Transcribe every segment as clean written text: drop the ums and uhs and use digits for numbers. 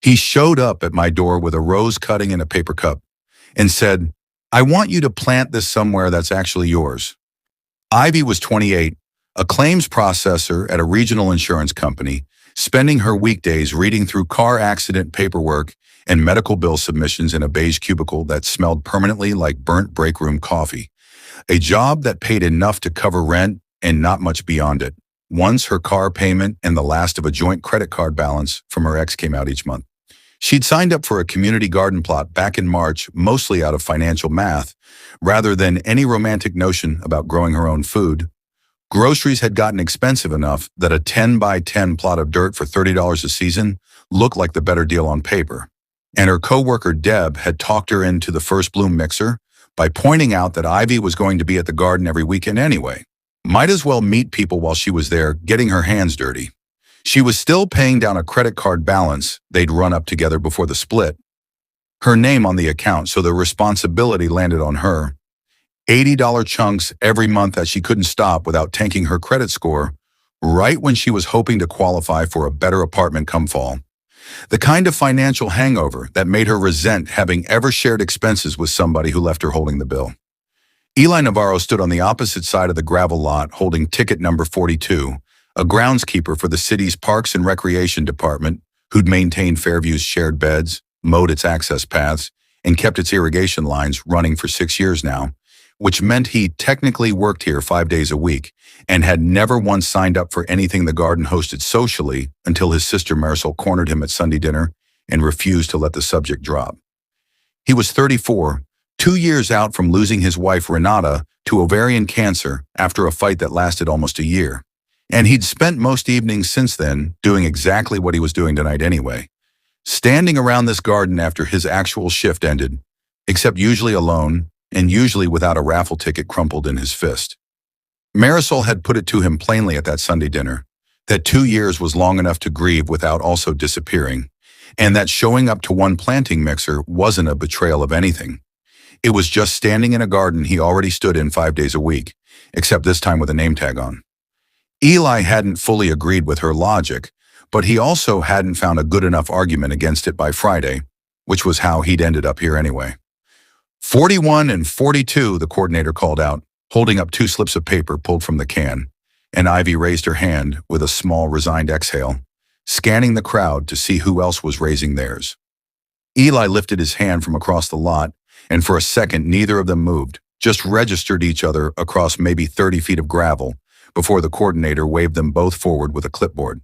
He showed up at my door with a rose cutting in a paper cup and said, "I want you to plant this somewhere that's actually yours." Ivy was 28, a claims processor at a regional insurance company, spending her weekdays reading through car accident paperwork and medical bill submissions in a beige cubicle that smelled permanently like burnt break room coffee. A job that paid enough to cover rent and not much beyond it. Once her car payment and the last of a joint credit card balance from her ex came out each month. She'd signed up for a community garden plot back in March, mostly out of financial math, rather than any romantic notion about growing her own food. Groceries had gotten expensive enough that a 10 by 10 plot of dirt for $30 a season looked like the better deal on paper. And her coworker Deb had talked her into the First Bloom mixer by pointing out that Ivy was going to be at the garden every weekend anyway. Might as well meet people while she was there, getting her hands dirty. She was still paying down a credit card balance they'd run up together before the split. Her name on the account, so the responsibility landed on her. $80 chunks every month that she couldn't stop without tanking her credit score, right when she was hoping to qualify for a better apartment come fall. The kind of financial hangover that made her resent having ever shared expenses with somebody who left her holding the bill. Eli Navarro stood on the opposite side of the gravel lot holding ticket number 42, a groundskeeper for the city's Parks and Recreation Department who'd maintained Fairview's shared beds, mowed its access paths, and kept its irrigation lines running for 6 years now, which meant he technically worked here 5 days a week and had never once signed up for anything the garden hosted socially until his sister Marisol cornered him at Sunday dinner and refused to let the subject drop. He was 34, 2 years out from losing his wife Renata to ovarian cancer after a fight that lasted almost a year. And he'd spent most evenings since then doing exactly what he was doing tonight anyway, standing around this garden after his actual shift ended, except usually alone and usually without a raffle ticket crumpled in his fist. Marisol had put it to him plainly at that Sunday dinner, that 2 years was long enough to grieve without also disappearing, and that showing up to one planting mixer wasn't a betrayal of anything. It was just standing in a garden he already stood in 5 days a week, except this time with a name tag on. Eli hadn't fully agreed with her logic, but he also hadn't found a good enough argument against it by Friday, which was how he'd ended up here anyway. 41 and 42, the coordinator called out, holding up 2 slips of paper pulled from the can, and Ivy raised her hand with a small, resigned exhale, scanning the crowd to see who else was raising theirs. Eli lifted his hand from across the lot, and for a second neither of them moved, just registered each other across maybe 30 feet of gravel, before the coordinator waved them both forward with a clipboard.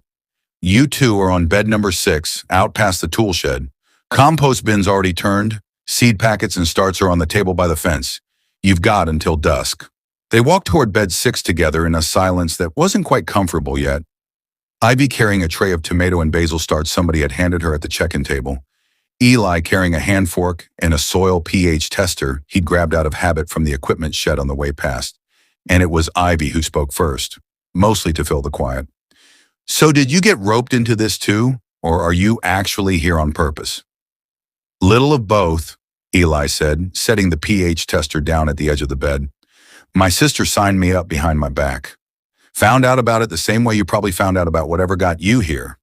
"You two are on bed number 6, out past the tool shed. Compost bin's already turned. Seed packets and starts are on the table by the fence. You've got until dusk." They walked toward bed 6 together in a silence that wasn't quite comfortable yet. Ivy carrying a tray of tomato and basil starts somebody had handed her at the check-in table. Eli carrying a hand fork and a soil pH tester he'd grabbed out of habit from the equipment shed on the way past. And it was Ivy who spoke first, mostly to fill the quiet. "So did you get roped into this too, or are you actually here on purpose?" "Little of both," Eli said, setting the pH tester down at the edge of the bed. "My sister signed me up behind my back. Found out about it the same way you probably found out about whatever got you here."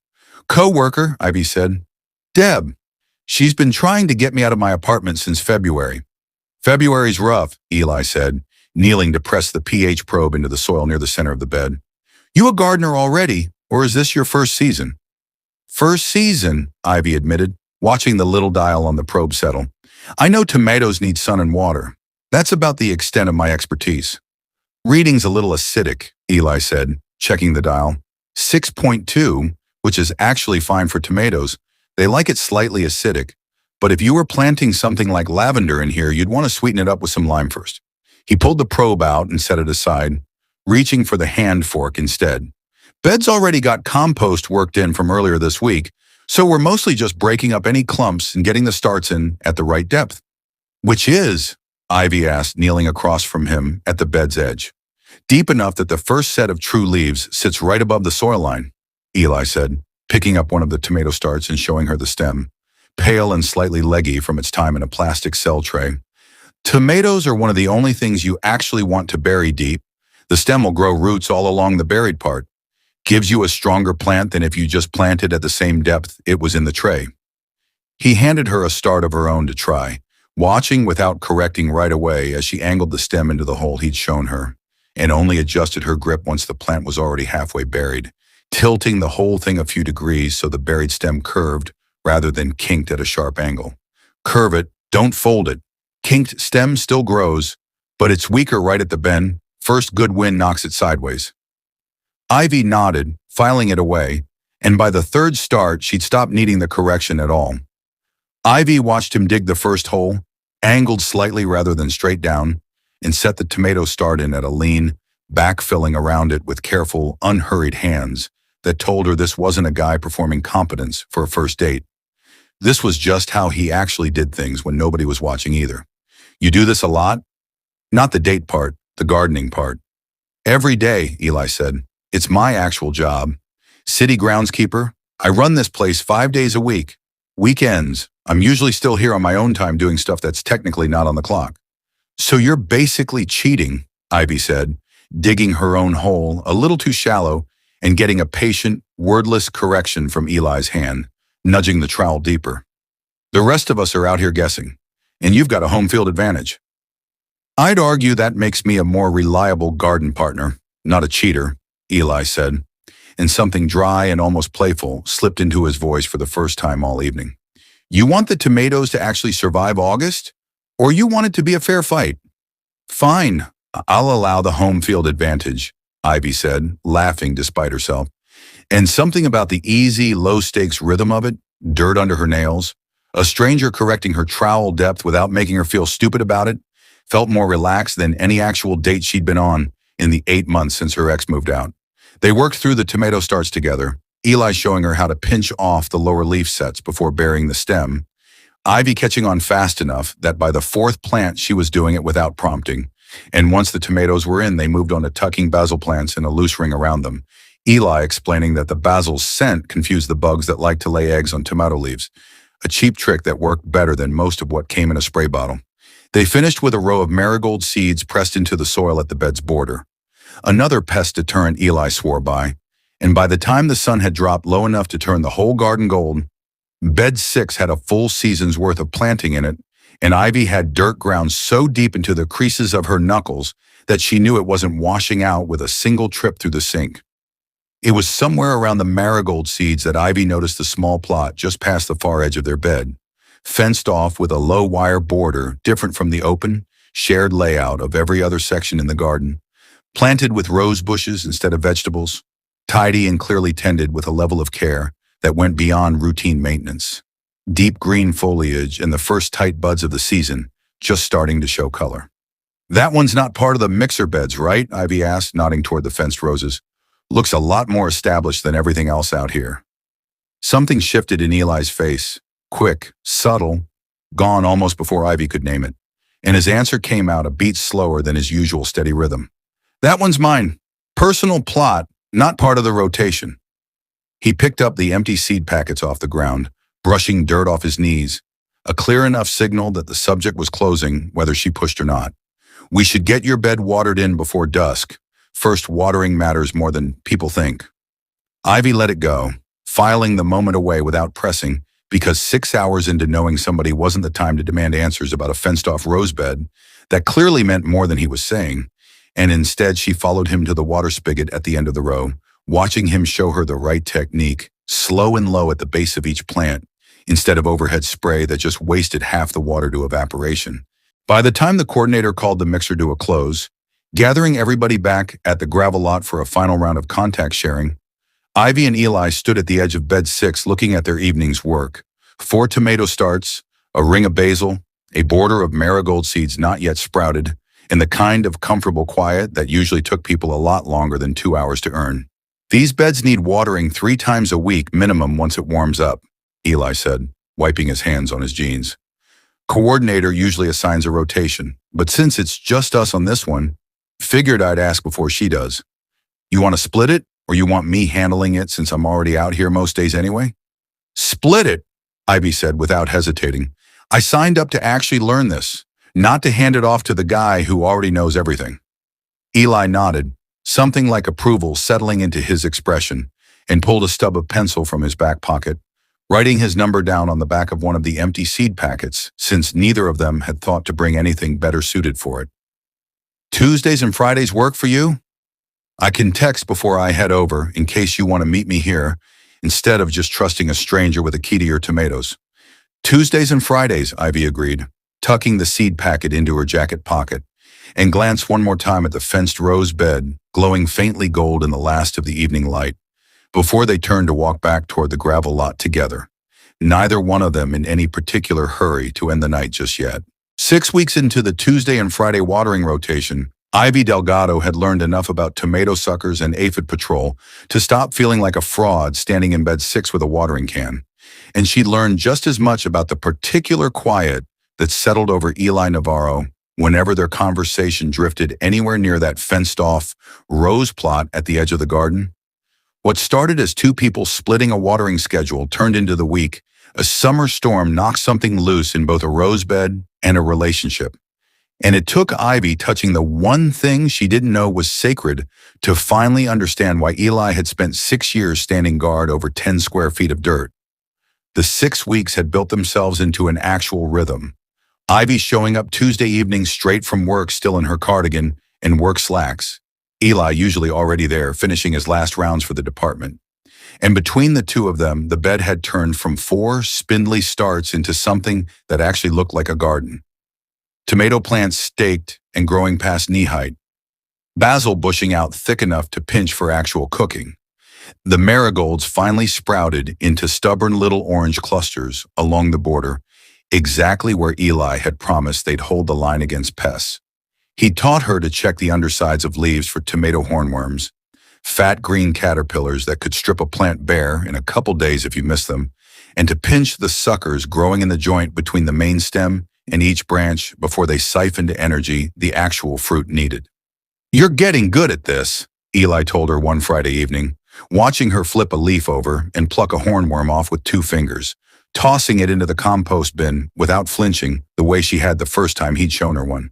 "Co-worker," Ivy said. "Deb. She's been trying to get me out of my apartment since February." "February's rough," Eli said, kneeling to press the pH probe into the soil near the center of the bed. "You a gardener already, or is this your first season?" "First season," Ivy admitted, watching the little dial on the probe settle. "I know tomatoes need sun and water. That's about the extent of my expertise." "Reading's a little acidic," Eli said, checking the dial. 6.2, which is actually fine for tomatoes. They like it slightly acidic, but if you were planting something like lavender in here, you'd want to sweeten it up with some lime first." He pulled the probe out and set it aside, reaching for the hand fork instead. "Bed's already got compost worked in from earlier this week, so we're mostly just breaking up any clumps and getting the starts in at the right depth." "Which is?" Ivy asked, kneeling across from him at the bed's edge. "Deep enough that the first set of true leaves sits right above the soil line," Eli said, picking up one of the tomato starts and showing her the stem, pale and slightly leggy from its time in a plastic cell tray. "Tomatoes are one of the only things you actually want to bury deep. The stem will grow roots all along the buried part. Gives you a stronger plant than if you just planted at the same depth it was in the tray." He handed her a start of her own to try, watching without correcting right away as she angled the stem into the hole he'd shown her, and only adjusted her grip once the plant was already halfway buried, tilting the whole thing a few degrees so the buried stem curved rather than kinked at a sharp angle. Curve it, don't fold it. Kinked stem still grows, but it's weaker right at the bend. First good wind knocks it sideways. Ivy nodded, filing it away, and by the third start, she'd stopped needing the correction at all. Ivy watched him dig the first hole, angled slightly rather than straight down, and set the tomato start in at a lean, backfilling around it with careful, unhurried hands that told her this wasn't a guy performing competence for a first date. This was just how he actually did things when nobody was watching either. You do this a lot? Not the date part, the gardening part. Every day, Eli said. It's my actual job. City groundskeeper. I run this place 5 days a week. Weekends. I'm usually still here on my own time doing stuff that's technically not on the clock. So you're basically cheating, Ivy said, digging her own hole a little too shallow and getting a patient, wordless correction from Eli's hand, nudging the trowel deeper. The rest of us are out here guessing, and you've got a home field advantage. I'd argue that makes me a more reliable garden partner, not a cheater, Eli said, and something dry and almost playful slipped into his voice for the first time all evening. You want the tomatoes to actually survive August? Or you want it to be a fair fight? Fine, I'll allow the home field advantage, Ivy said, laughing despite herself. And something about the easy, low-stakes rhythm of it, dirt under her nails, a stranger correcting her trowel depth without making her feel stupid about it, felt more relaxed than any actual date she'd been on in the 8 months since her ex moved out. They worked through the tomato starts together, Eli showing her how to pinch off the lower leaf sets before burying the stem, Ivy catching on fast enough that by the fourth plant she was doing it without prompting, and once the tomatoes were in, they moved on to tucking basil plants in a loose ring around them, Eli explaining that the basil's scent confused the bugs that like to lay eggs on tomato leaves, a cheap trick that worked better than most of what came in a spray bottle. They finished with a row of marigold seeds pressed into the soil at the bed's border. Another pest deterrent Eli swore by, and by the time the sun had dropped low enough to turn the whole garden gold, Bed 6 had a full season's worth of planting in it, and Ivy had dirt ground so deep into the creases of her knuckles that she knew it wasn't washing out with a single trip through the sink. It was somewhere around the marigold seeds that Ivy noticed the small plot just past the far edge of their bed, fenced off with a low wire border different from the open, shared layout of every other section in the garden, planted with rose bushes instead of vegetables, tidy and clearly tended with a level of care that went beyond routine maintenance. Deep green foliage and the first tight buds of the season just starting to show color. That one's not part of the mixer beds, right? Ivy asked, nodding toward the fenced roses. Looks a lot more established than everything else out here. Something shifted in Eli's face, quick, subtle, gone almost before Ivy could name it, and his answer came out a beat slower than his usual steady rhythm. That one's mine. Personal plot, not part of the rotation. He picked up the empty seed packets off the ground, brushing dirt off his knees, a clear enough signal that the subject was closing, whether she pushed or not. We should get your bed watered in before dusk. First watering matters more than people think. Ivy let it go, filing the moment away without pressing, because 6 hours into knowing somebody wasn't the time to demand answers about a fenced-off rose bed, that clearly meant more than he was saying, and instead she followed him to the water spigot at the end of the row, watching him show her the right technique, slow and low at the base of each plant, instead of overhead spray that just wasted half the water to evaporation. By the time the coordinator called the mixer to a close, gathering everybody back at the gravel lot for a final round of contact sharing, Ivy and Eli stood at the edge of bed 6 looking at their evening's work. 4 tomato starts, a ring of basil, a border of marigold seeds not yet sprouted, and the kind of comfortable quiet that usually took people a lot longer than 2 hours to earn. These beds need watering 3 times a week minimum once it warms up, Eli said, wiping his hands on his jeans. Coordinator usually assigns a rotation, but since it's just us on this one, figured I'd ask before she does. You want to split it, or you want me handling it since I'm already out here most days anyway? Split it, Ivy said without hesitating. I signed up to actually learn this, not to hand it off to the guy who already knows everything. Eli nodded, something like approval settling into his expression, and pulled a stub of pencil from his back pocket, writing his number down on the back of one of the empty seed packets, since neither of them had thought to bring anything better suited for it. Tuesdays and Fridays work for you? I can text before I head over in case you want to meet me here, instead of just trusting a stranger with a key to your tomatoes. Tuesdays and Fridays, Ivy agreed, tucking the seed packet into her jacket pocket, and glanced one more time at the fenced rose bed, glowing faintly gold in the last of the evening light, before they turned to walk back toward the gravel lot together, neither one of them in any particular hurry to end the night just yet. 6 weeks into the Tuesday and Friday watering rotation, Ivy Delgado had learned enough about tomato suckers and aphid patrol to stop feeling like a fraud standing in bed 6 with a watering can. And she'd learned just as much about the particular quiet that settled over Eli Navarro whenever their conversation drifted anywhere near that fenced-off rose plot at the edge of the garden. What started as two people splitting a watering schedule turned into the week a summer storm knocked something loose in both a rose bed and a relationship. And it took Ivy touching the one thing she didn't know was sacred to finally understand why Eli had spent 6 years standing guard over 10 square feet of dirt. The 6 weeks had built themselves into an actual rhythm. Ivy showing up Tuesday evening straight from work still in her cardigan and work slacks. Eli usually already there, finishing his last rounds for the department. And between the two of them, the bed had turned from 4 spindly starts into something that actually looked like a garden. Tomato plants staked and growing past knee height. Basil bushing out thick enough to pinch for actual cooking. The marigolds finally sprouted into stubborn little orange clusters along the border, exactly where Eli had promised they'd hold the line against pests. He taught her to check the undersides of leaves for tomato hornworms, fat green caterpillars that could strip a plant bare in a couple days if you missed them, and to pinch the suckers growing in the joint between the main stem and each branch before they siphoned energy the actual fruit needed. "You're getting good at this," Eli told her one Friday evening, watching her flip a leaf over and pluck a hornworm off with 2 fingers, tossing it into the compost bin without flinching the way she had the first time he'd shown her one.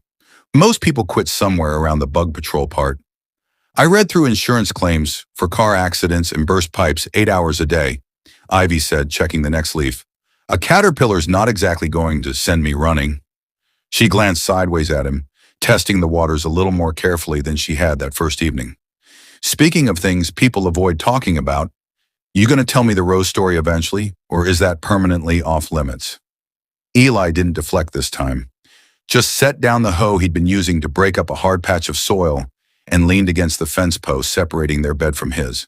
"Most people quit somewhere around the bug patrol part. I read through insurance claims for car accidents and burst pipes 8 hours a day," Ivy said, checking the next leaf. "A caterpillar's not exactly going to send me running." She glanced sideways at him, testing the waters a little more carefully than she had that first evening. "Speaking of things people avoid talking about, you going to tell me the rose story eventually, or is that permanently off limits?" Eli didn't deflect this time, just set down the hoe he'd been using to break up a hard patch of soil and leaned against the fence post separating their bed from his.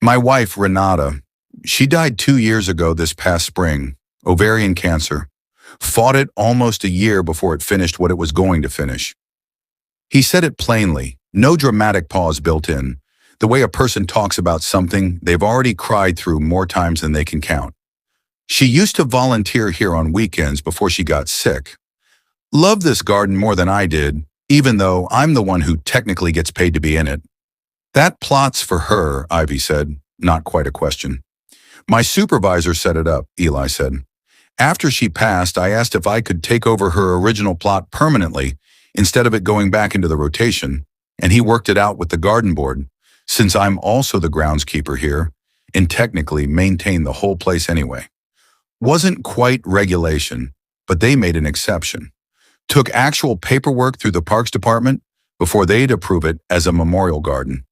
"My wife, Renata, she died 2 years ago this past spring, ovarian cancer. Fought it almost a year before it finished what it was going to finish." He said it plainly, no dramatic pause built in, the way a person talks about something they've already cried through more times than they can count. "She used to volunteer here on weekends before she got sick. Loved this garden more than I did, even though I'm the one who technically gets paid to be in it." "That plot's for her," Ivy said, not quite a question. "My supervisor set it up," Eli said. "After she passed, I asked if I could take over her original plot permanently instead of it going back into the rotation, and he worked it out with the garden board, since I'm also the groundskeeper here and technically maintain the whole place anyway. Wasn't quite regulation, but they made an exception. Took actual paperwork through the Parks Department before they'd approve it as a memorial garden.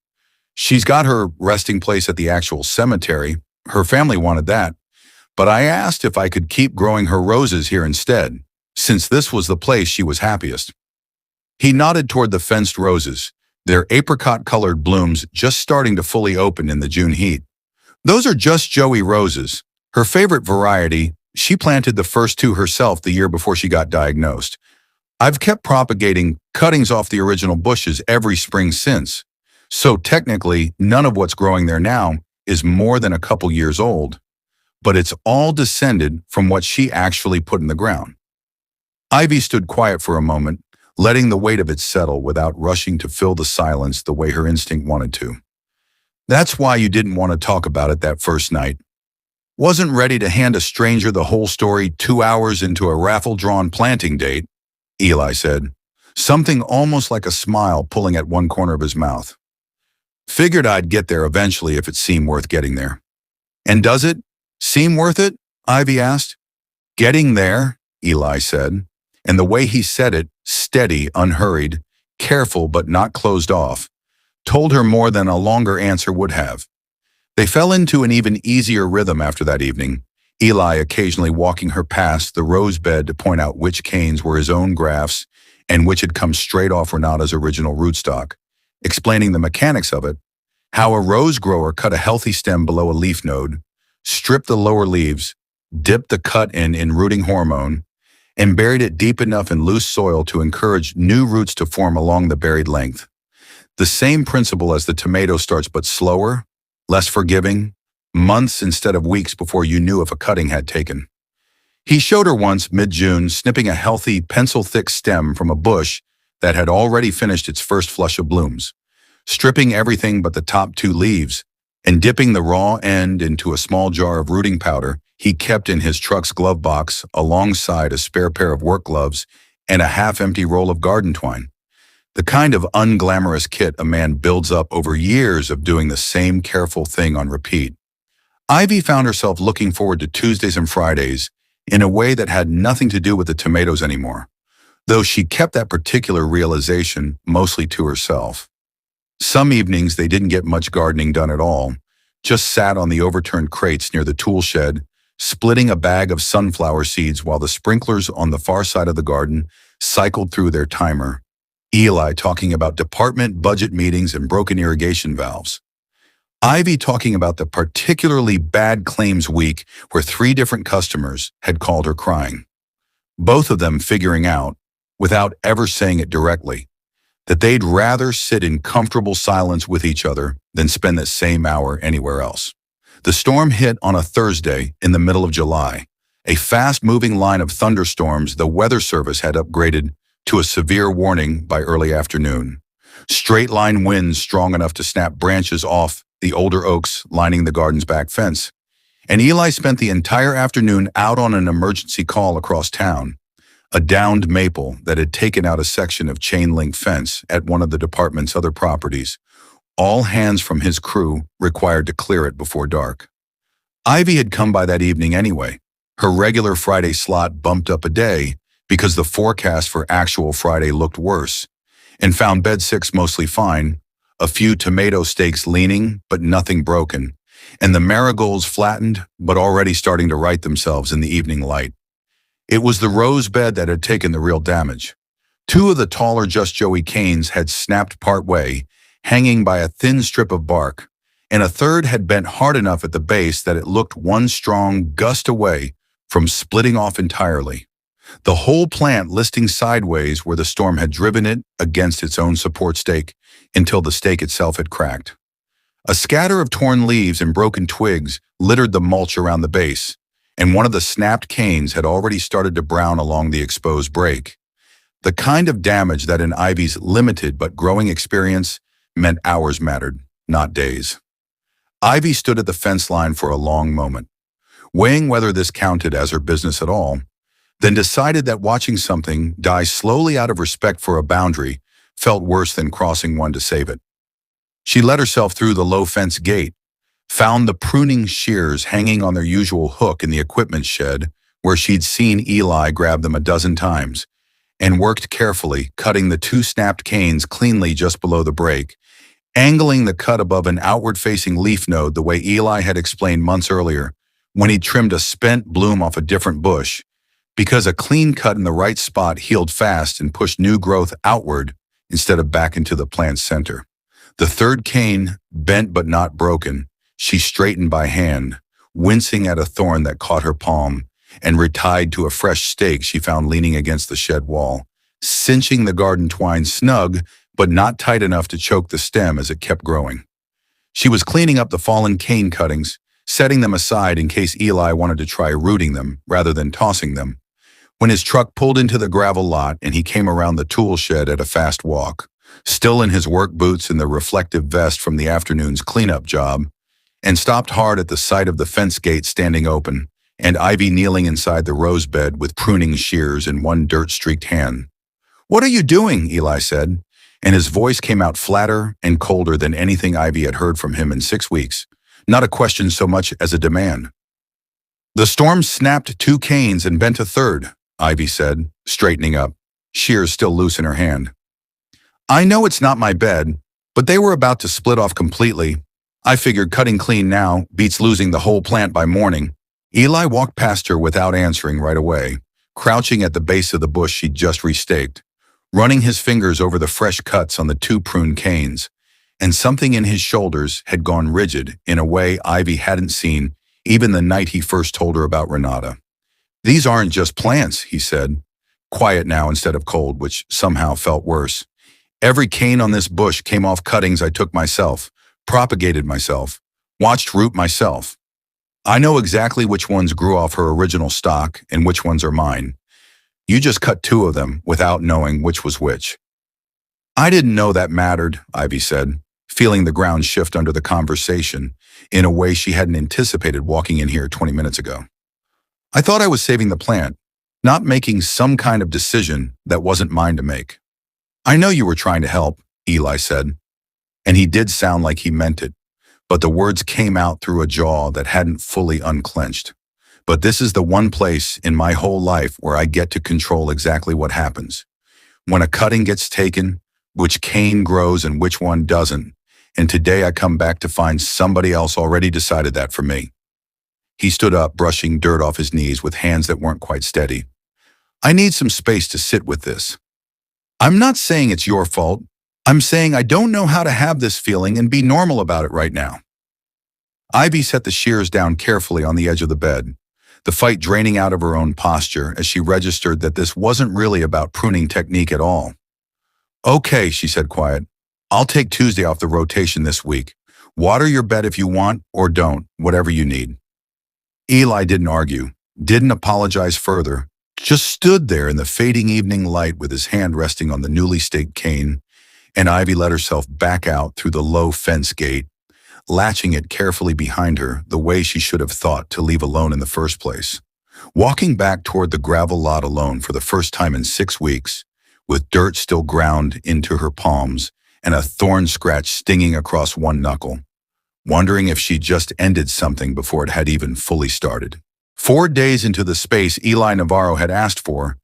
She's got her resting place at the actual cemetery. Her family wanted that. But I asked if I could keep growing her roses here instead, since this was the place she was happiest." He nodded toward the fenced roses, their apricot-colored blooms just starting to fully open in the June heat. "Those are just Joey roses. Her favorite variety, she planted the first 2 herself the year before she got diagnosed. I've kept propagating cuttings off the original bushes every spring since. So technically, none of what's growing there now is more than a couple years old, but it's all descended from what she actually put in the ground." Ivy stood quiet for a moment, letting the weight of it settle without rushing to fill the silence the way her instinct wanted to. "That's why you didn't want to talk about it that first night. Wasn't ready to hand a stranger the whole story 2 hours into a raffle-drawn planting date," Eli said, something almost like a smile pulling at one corner of his mouth. "Figured I'd get there eventually if it seemed worth getting there." "And does it?" Seem worth it? Ivy asked. Getting there, Eli said, and the way he said it, steady, unhurried, careful but not closed off, told her more than a longer answer would have. They fell into an even easier rhythm after that evening, Eli occasionally walking her past the rose bed to point out which canes were his own grafts and which had come straight off Renata's original rootstock, explaining the mechanics of it, how a rose grower cut a healthy stem below a leaf node, stripped the lower leaves, dipped the cut in rooting hormone, and buried it deep enough in loose soil to encourage new roots to form along the buried length. The same principle as the tomato starts, but slower, less forgiving, months instead of weeks before you knew if a cutting had taken. He showed her once, mid-June, snipping a healthy, pencil-thick stem from a bush that had already finished its first flush of blooms, stripping everything but the top two leaves, and dipping the raw end into a small jar of rooting powder he kept in his truck's glove box alongside a spare pair of work gloves and a half-empty roll of garden twine. The kind of unglamorous kit a man builds up over years of doing the same careful thing on repeat. Ivy found herself looking forward to Tuesdays and Fridays in a way that had nothing to do with the tomatoes anymore, though she kept that particular realization mostly to herself. Some evenings they didn't get much gardening done at all, just sat on the overturned crates near the tool shed, splitting a bag of sunflower seeds while the sprinklers on the far side of the garden cycled through their timer, Eli talking about department budget meetings and broken irrigation valves. Ivy talking about the particularly bad claims week where 3 different customers had called her crying. Both of them figuring out, without ever saying it directly, that they'd rather sit in comfortable silence with each other than spend the same hour anywhere else. The storm hit on a Thursday in the middle of July, a fast-moving line of thunderstorms the Weather Service had upgraded to a severe warning by early afternoon. Straight-line winds strong enough to snap branches off the older oaks lining the garden's back fence. And Eli spent the entire afternoon out on an emergency call across town, a downed maple that had taken out a section of chain-link fence at one of the department's other properties. All hands from his crew required to clear it before dark. Ivy had come by that evening anyway, her regular Friday slot bumped up a day because the forecast for actual Friday looked worse, and found bed 6 mostly fine, a few tomato stakes leaning but nothing broken, and the marigolds flattened but already starting to right themselves in the evening light. It was the rose bed that had taken the real damage. 2 of the taller Just Joey canes had snapped partway, hanging by a thin strip of bark, and a third had bent hard enough at the base that it looked one strong gust away from splitting off entirely. The whole plant listing sideways where the storm had driven it against its own support stake until the stake itself had cracked. A scatter of torn leaves and broken twigs littered the mulch around the base, and one of the snapped canes had already started to brown along the exposed break. The kind of damage that in Ivy's limited but growing experience meant hours mattered, not days. Ivy stood at the fence line for a long moment, weighing whether this counted as her business at all, then decided that watching something die slowly out of respect for a boundary felt worse than crossing one to save it. She let herself through the low fence gate, found the pruning shears hanging on their usual hook in the equipment shed where she'd seen Eli grab them a dozen times, and worked carefully, cutting the 2 snapped canes cleanly just below the break, angling the cut above an outward-facing leaf node the way Eli had explained months earlier when he trimmed a spent bloom off a different bush, because a clean cut in the right spot healed fast and pushed new growth outward instead of back into the plant's center. The 3rd cane, bent but not broken, she straightened by hand, wincing at a thorn that caught her palm, and retied to a fresh stake she found leaning against the shed wall, cinching the garden twine snug but not tight enough to choke the stem as it kept growing. She was cleaning up the fallen cane cuttings, setting them aside in case Eli wanted to try rooting them rather than tossing them, when his truck pulled into the gravel lot and he came around the tool shed at a fast walk, still in his work boots and the reflective vest from the afternoon's cleanup job, and stopped hard at the sight of the fence gate standing open and Ivy kneeling inside the rose bed with pruning shears in one dirt-streaked hand. "What are you doing?" Eli said, and his voice came out flatter and colder than anything Ivy had heard from him in 6 weeks, not a question so much as a demand. The storm snapped 2 canes and bent a third, Ivy said, straightening up, shears still loose in her hand. I know it's not my bed, but they were about to split off completely. I figured cutting clean now beats losing the whole plant by morning. Eli walked past her without answering right away, crouching at the base of the bush she'd just restaked, running his fingers over the fresh cuts on the 2 pruned canes, and something in his shoulders had gone rigid in a way Ivy hadn't seen even the night he first told her about Renata. These aren't just plants, he said, quiet now instead of cold, which somehow felt worse. Every cane on this bush came off cuttings I took myself, propagated myself, watched root myself. I know exactly which ones grew off her original stock and which ones are mine. You just cut 2 of them without knowing which was which. I didn't know that mattered, Ivy said, feeling the ground shift under the conversation in a way she hadn't anticipated walking in here 20 minutes ago. I thought I was saving the plant, not making some kind of decision that wasn't mine to make. I know you were trying to help, Eli said, and he did sound like he meant it, but the words came out through a jaw that hadn't fully unclenched. But this is the one place in my whole life where I get to control exactly what happens. When a cutting gets taken, which cane grows and which one doesn't, and today I come back to find somebody else already decided that for me. He stood up, brushing dirt off his knees with hands that weren't quite steady. I need some space to sit with this. I'm not saying it's your fault. I'm saying I don't know how to have this feeling and be normal about it right now. Ivy set the shears down carefully on the edge of the bed, the fight draining out of her own posture as she registered that this wasn't really about pruning technique at all. Okay, she said quiet. I'll take Tuesday off the rotation this week. Water your bed if you want or don't, whatever you need. Eli didn't argue, didn't apologize further, just stood there in the fading evening light with his hand resting on the newly staked cane, and Ivy let herself back out through the low fence gate, latching it carefully behind her the way she should have thought to leave alone in the first place. Walking back toward the gravel lot alone for the first time in 6 weeks, with dirt still ground into her palms and a thorn scratch stinging across one knuckle, wondering if she just ended something before it had even fully started. 4 days into the space Eli Navarro had asked for,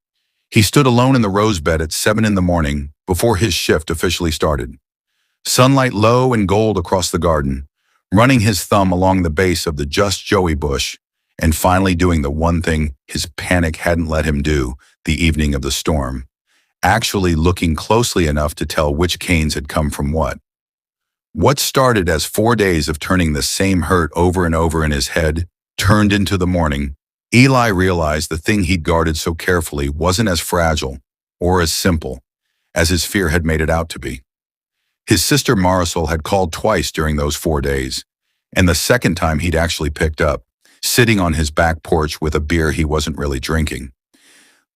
he stood alone in the rose bed at 7 in the morning before his shift officially started. Sunlight low and gold across the garden, running his thumb along the base of the Just Joey bush, and finally doing the one thing his panic hadn't let him do the evening of the storm, actually looking closely enough to tell which canes had come from what. What started as 4 days of turning the same hurt over and over in his head turned into the morning. Eli realized the thing he'd guarded so carefully wasn't as fragile or as simple as his fear had made it out to be. His sister Marisol had called twice during those 4 days, and the second time he'd actually picked up, sitting on his back porch with a beer he wasn't really drinking.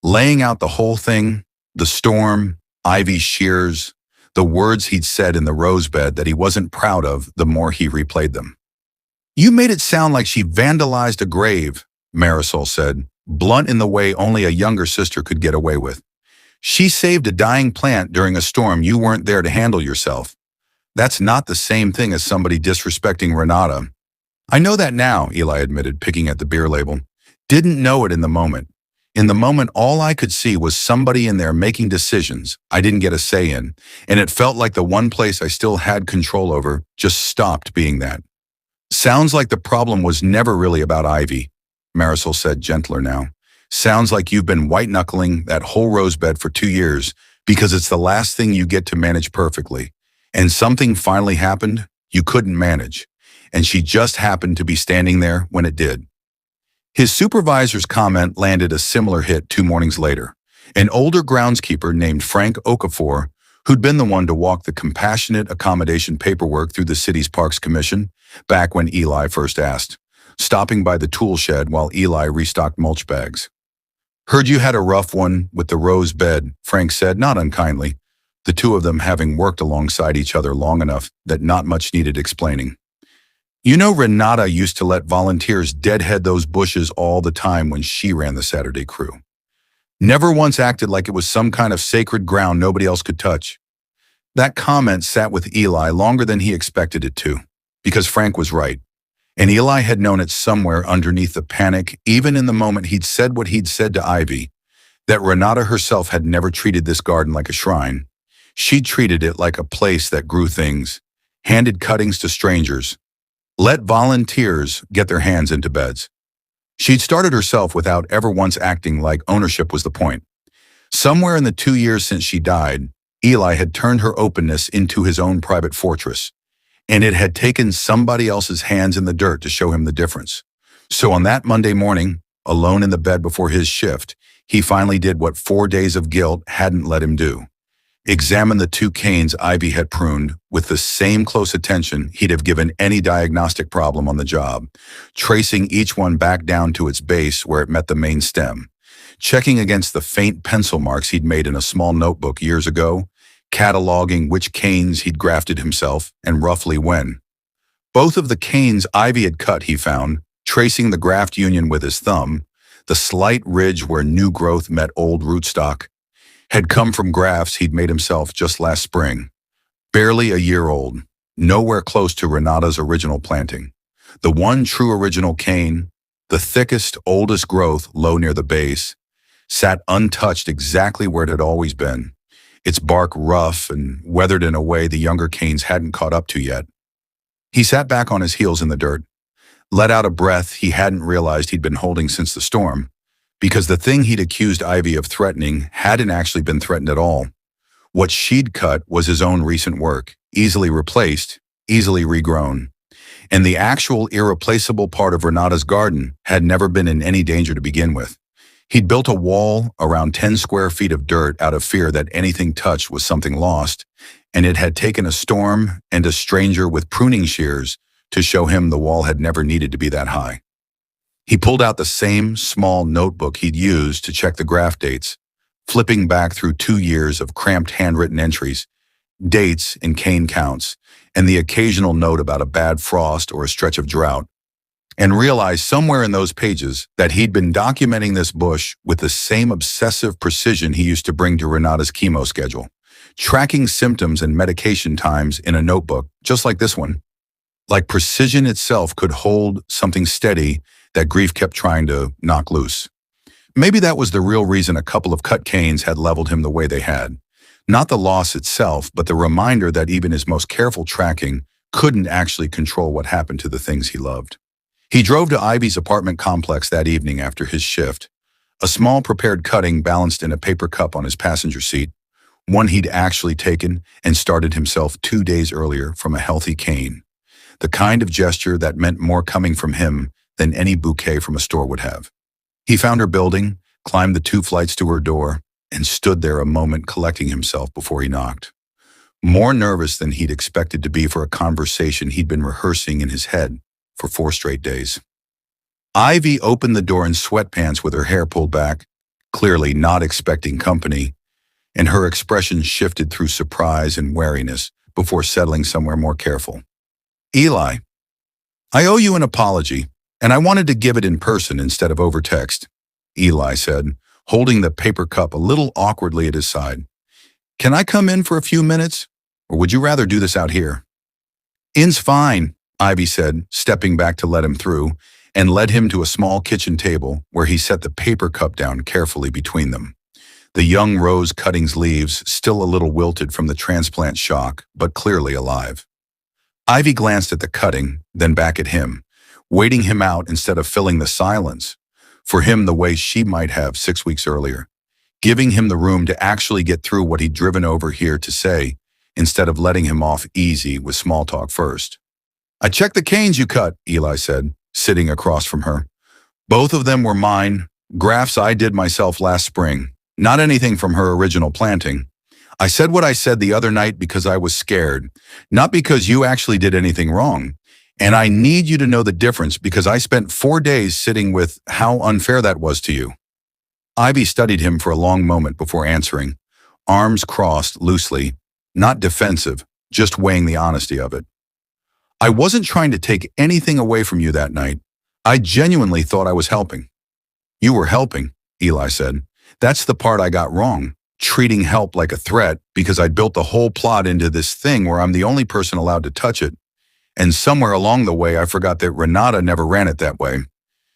Laying out the whole thing, the storm, Ivy's shears, the words he'd said in the rose bed that he wasn't proud of the more he replayed them. You made it sound like she vandalized a grave, Marisol said, blunt in the way only a younger sister could get away with. She saved a dying plant during a storm you weren't there to handle yourself. That's not the same thing as somebody disrespecting Renata. I know that now, Eli admitted, picking at the beer label. Didn't know it in the moment. In the moment, all I could see was somebody in there making decisions I didn't get a say in, and it felt like the one place I still had control over just stopped being that. Sounds like the problem was never really about Ivy, Marisol said, gentler now. Sounds like you've been white-knuckling that whole rose bed for 2 years because it's the last thing you get to manage perfectly. And something finally happened you couldn't manage, and she just happened to be standing there when it did. His supervisor's comment landed a similar hit 2 mornings later. An older groundskeeper named Frank Okafor, who'd been the one to walk the compassionate accommodation paperwork through the city's Parks Commission back when Eli first asked, stopping by the tool shed while Eli restocked mulch bags. Heard you had a rough one with the rose bed, Frank said, not unkindly, the two of them having worked alongside each other long enough that not much needed explaining. You know, Renata used to let volunteers deadhead those bushes all the time when she ran the Saturday crew. Never once acted like it was some kind of sacred ground nobody else could touch. That comment sat with Eli longer than he expected it to, because Frank was right. And Eli had known it somewhere underneath the panic, even in the moment he'd said what he'd said to Ivy, that Renata herself had never treated this garden like a shrine. She treated it like a place that grew things, handed cuttings to strangers, let volunteers get their hands into beds. She'd started herself without ever once acting like ownership was the point. Somewhere in the 2 years since she died, Eli had turned her openness into his own private fortress, and it had taken somebody else's hands in the dirt to show him the difference. So on that Monday morning, alone in the bed before his shift, he finally did what 4 days of guilt hadn't let him do. Examine the 2 canes Ivy had pruned with the same close attention he'd have given any diagnostic problem on the job, tracing each one back down to its base where it met the main stem, checking against the faint pencil marks he'd made in a small notebook years ago, cataloging which canes he'd grafted himself and roughly when. Both of the canes Ivy had cut, he found, tracing the graft union with his thumb, the slight ridge where new growth met old rootstock, had come from grafts he'd made himself just last spring. Barely a year old, nowhere close to Renata's original planting. The one true original cane, the thickest, oldest growth low near the base, sat untouched exactly where it had always been, its bark rough and weathered in a way the younger canes hadn't caught up to yet. He sat back on his heels in the dirt, let out a breath he hadn't realized he'd been holding since the storm, because the thing he'd accused Ivy of threatening hadn't actually been threatened at all. What she'd cut was his own recent work, easily replaced, easily regrown. And the actual irreplaceable part of Renata's garden had never been in any danger to begin with. He'd built a wall around 10 square feet of dirt out of fear that anything touched was something lost, and it had taken a storm and a stranger with pruning shears to show him the wall had never needed to be that high. He pulled out the same small notebook he'd used to check the graft dates, flipping back through 2 years of cramped handwritten entries, dates and cane counts, and the occasional note about a bad frost or a stretch of drought, and realized somewhere in those pages that he'd been documenting this bush with the same obsessive precision he used to bring to Renata's chemo schedule, tracking symptoms and medication times in a notebook just like this one. Like precision itself could hold something steady that grief kept trying to knock loose. Maybe that was the real reason a couple of cut canes had leveled him the way they had. Not the loss itself, but the reminder that even his most careful tracking couldn't actually control what happened to the things he loved. He drove to Ivy's apartment complex that evening after his shift, a small prepared cutting balanced in a paper cup on his passenger seat, one he'd actually taken and started himself 2 days earlier from a healthy cane. The kind of gesture that meant more coming from him than any bouquet from a store would have. He found her building, climbed the 2 flights to her door, and stood there a moment collecting himself before he knocked. More nervous than he'd expected to be for a conversation he'd been rehearsing in his head for 4 straight days. Ivy opened the door in sweatpants with her hair pulled back, clearly not expecting company, and her expression shifted through surprise and wariness before settling somewhere more careful. Eli, I owe you an apology, and I wanted to give it in person instead of over text, Eli said, holding the paper cup a little awkwardly at his side. Can I come in for a few minutes, or would you rather do this out here? In's fine, Ivy said, stepping back to let him through, and led him to a small kitchen table where he set the paper cup down carefully between them. The young rose cutting's leaves still a little wilted from the transplant shock, but clearly alive. Ivy glanced at the cutting, then back at him, waiting him out instead of filling the silence, for him the way she might have 6 weeks earlier, giving him the room to actually get through what he'd driven over here to say, instead of letting him off easy with small talk first. I checked the canes you cut, Eli said, sitting across from her. Both of them were mine, grafts I did myself last spring, not anything from her original planting. I said what I said the other night because I was scared, not because you actually did anything wrong. And I need you to know the difference because I spent 4 days sitting with how unfair that was to you. Ivy studied him for a long moment before answering, arms crossed loosely, not defensive, just weighing the honesty of it. I wasn't trying to take anything away from you that night. I genuinely thought I was helping. You were helping, Eli said. That's the part I got wrong, treating help like a threat because I'd built the whole plot into this thing where I'm the only person allowed to touch it. And somewhere along the way, I forgot that Renata never ran it that way.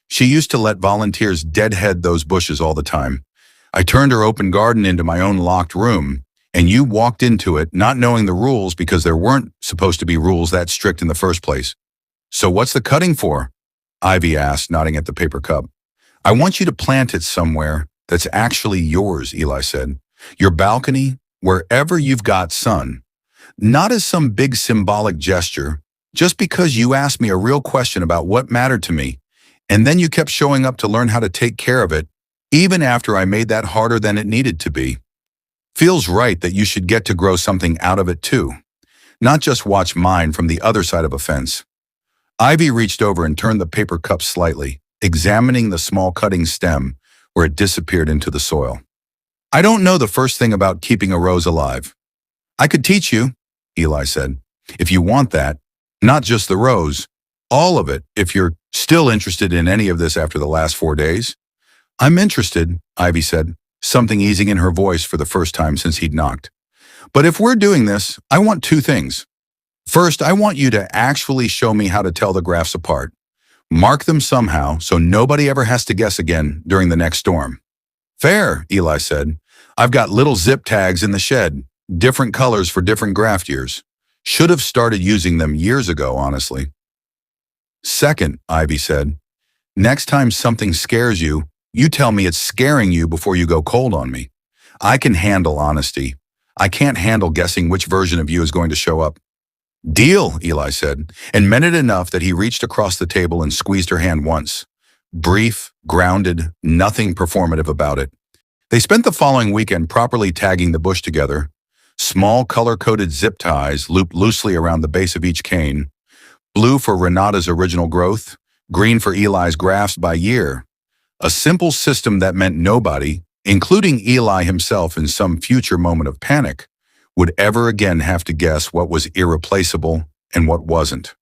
She used to let volunteers deadhead those bushes all the time. I turned her open garden into my own locked room, and you walked into it not knowing the rules because there weren't supposed to be rules that strict in the first place. So what's the cutting for? Ivy asked, nodding at the paper cup. I want you to plant it somewhere that's actually yours, Eli said. Your balcony, wherever you've got sun. Not as some big symbolic gesture, just because you asked me a real question about what mattered to me, and then you kept showing up to learn how to take care of it, even after I made that harder than it needed to be. Feels right that you should get to grow something out of it too, not just watch mine from the other side of a fence. Ivy reached over and turned the paper cup slightly, examining the small cutting stem where it disappeared into the soil. I don't know the first thing about keeping a rose alive. I could teach you, Eli said, if you want that. Not just the rose, all of it, if you're still interested in any of this after the last 4 days. I'm interested, Ivy said, something easing in her voice for the first time since he'd knocked. But if we're doing this, I want 2 things. First, I want you to actually show me how to tell the graphs apart. Mark them somehow so nobody ever has to guess again during the next storm. Fair, Eli said. I've got little zip tags in the shed, different colors for different graft years. Should have started using them years ago, honestly. Second, Ivy said, next time something scares you, you tell me it's scaring you before you go cold on me. I can handle honesty. I can't handle guessing which version of you is going to show up. Deal, Eli said, and meant it enough that he reached across the table and squeezed her hand once. Brief, grounded, nothing performative about it. They spent the following weekend properly tagging the bush together. Small color-coded zip ties looped loosely around the base of each cane. Blue for Renata's original growth, green for Eli's grafts by year. A simple system that meant nobody, including Eli himself in some future moment of panic, would ever again have to guess what was irreplaceable and what wasn't.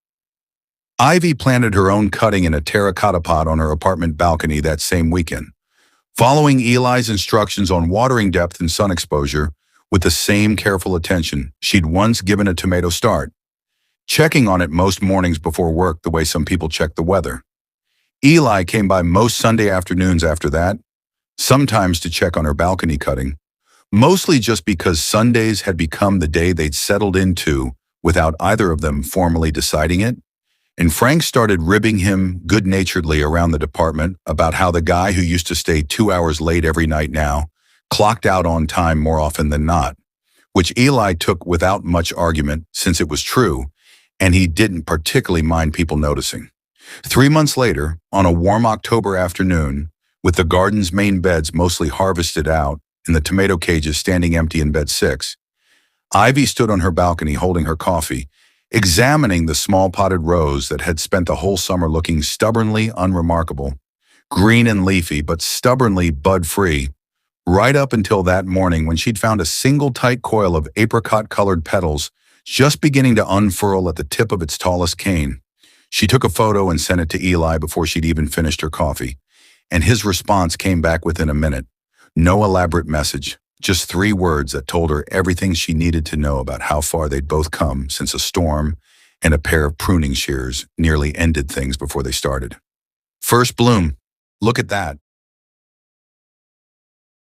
Ivy planted her own cutting in a terracotta pot on her apartment balcony that same weekend, following Eli's instructions on watering depth and sun exposure with the same careful attention she'd once given a tomato start, checking on it most mornings before work the way some people check the weather. Eli came by most Sunday afternoons after that, sometimes to check on her balcony cutting, mostly just because Sundays had become the day they'd settled into without either of them formally deciding it, and Frank started ribbing him good-naturedly around the department about how the guy who used to stay 2 hours late every night now clocked out on time more often than not, which Eli took without much argument since it was true, and he didn't particularly mind people noticing. 3 months later, on a warm October afternoon, with the garden's main beds mostly harvested out and the tomato cages standing empty in bed 6, Ivy stood on her balcony holding her coffee, examining the small potted rose that had spent the whole summer looking stubbornly unremarkable, green and leafy but stubbornly bud-free, right up until that morning when she'd found a single tight coil of apricot-colored petals just beginning to unfurl at the tip of its tallest cane. She took a photo and sent it to Eli before she'd even finished her coffee, and his response came back within a minute. No elaborate message, just 3 words that told her everything she needed to know about how far they'd both come since a storm and a pair of pruning shears nearly ended things before they started. First bloom. Look at that.